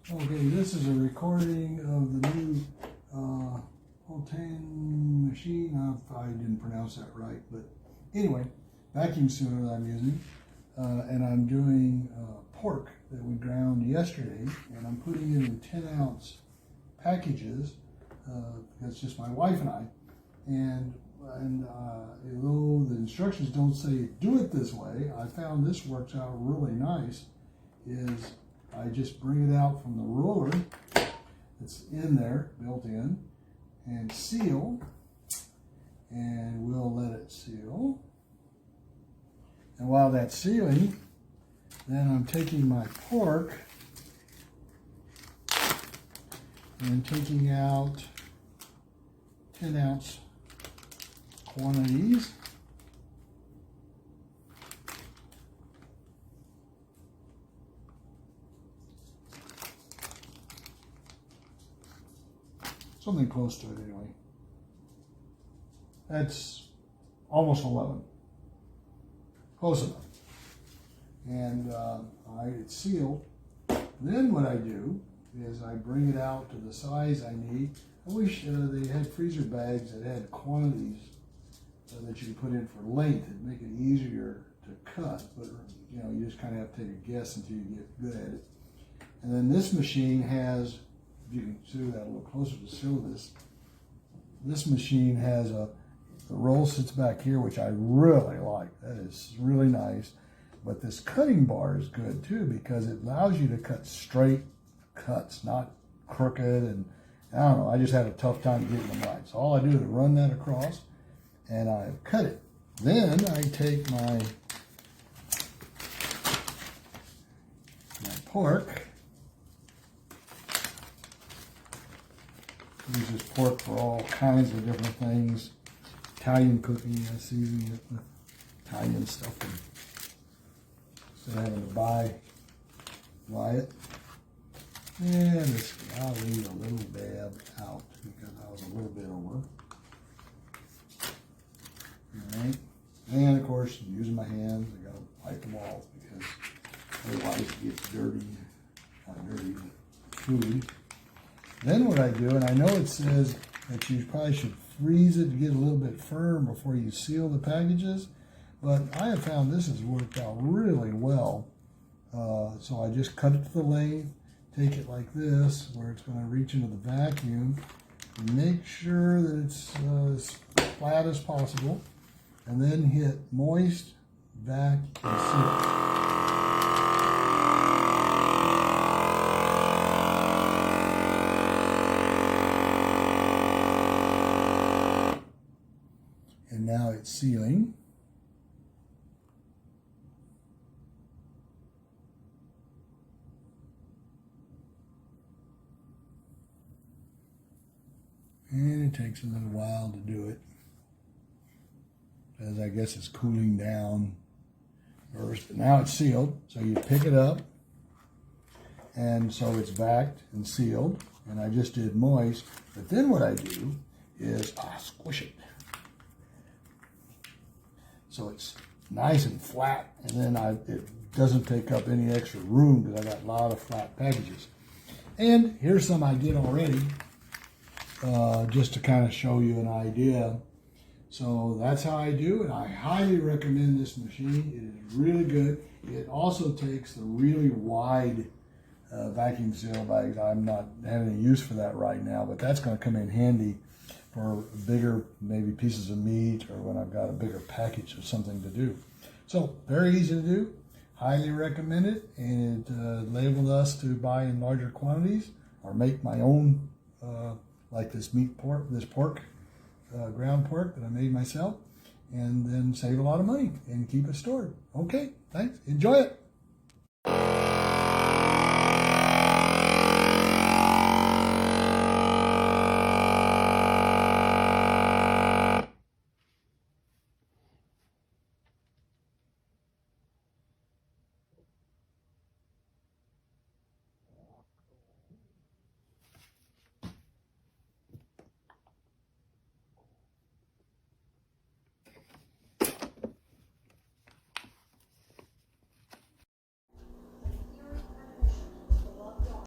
Okay, this is a recording of the new Potane machine. I didn't pronounce that right, but anyway, vacuum sealer that I'm using. And I'm doing pork that we ground yesterday, and I'm putting it in 10-ounce packages. That's just my wife and I. And although the instructions don't say do it this way, I found this works out really nice. Is I just bring it out from the roller that's in there, built in, and seal, and we'll let it seal. And while that's sealing, then I'm taking my pork and taking out 10-ounce quantities. Something close to it anyway. That's almost 11. Close enough. And it's sealed. Then what I do is I bring it out to the size I need. I wish they had freezer bags that had quantities that you could put in for length. It'd make it easier to cut, but you know, you just kind of have to take a guess until you get good at it. And then this machine has, if you can see that a little closer to seal this, this machine has the roll sits back here, which I really like. That is really nice. But this cutting bar is good too, because it allows you to cut straight cuts, not crooked. And I don't know, I just had a tough time getting them right. So all I do is run that across and I cut it. Then I take my pork. Use this pork for all kinds of different things. Italian cooking, I season it with Italian stuff. Instead of having to buy it. And I'll leave a little dab out because I was a little bit over. Alright. And of course, using my hands, I gotta wipe them off because otherwise it gets dirty. Not dirty, but food. Then what I do, and I know it says that you probably should freeze it to get a little bit firm before you seal the packages, but I have found this has worked out really well. So I just cut it to the length, take it like this, where it's going to reach into the vacuum, and make sure that it's as flat as possible, and then hit moist, vac, and seal. And now it's sealing. And it takes a little while to do it, as I guess it's cooling down first. But now it's sealed, so you pick it up, and so it's vacuumed and sealed. And I just did moist. But then what I do is I squish it. So it's nice and flat, and then it doesn't take up any extra room because I got a lot of flat packages. And here's some I did already, just to kind of show you an idea. So that's how I do it. I highly recommend this machine. It is really good. It also takes the really wide vacuum seal bags. I'm not having any use for that right now, but that's going to come in handy for bigger, maybe pieces of meat, or when I've got a bigger package of something to do. So very easy to do, highly recommend it, and it enabled us to buy in larger quantities or make my own, like this pork, ground pork that I made myself, and then save a lot of money and keep it stored. Okay, thanks, enjoy it.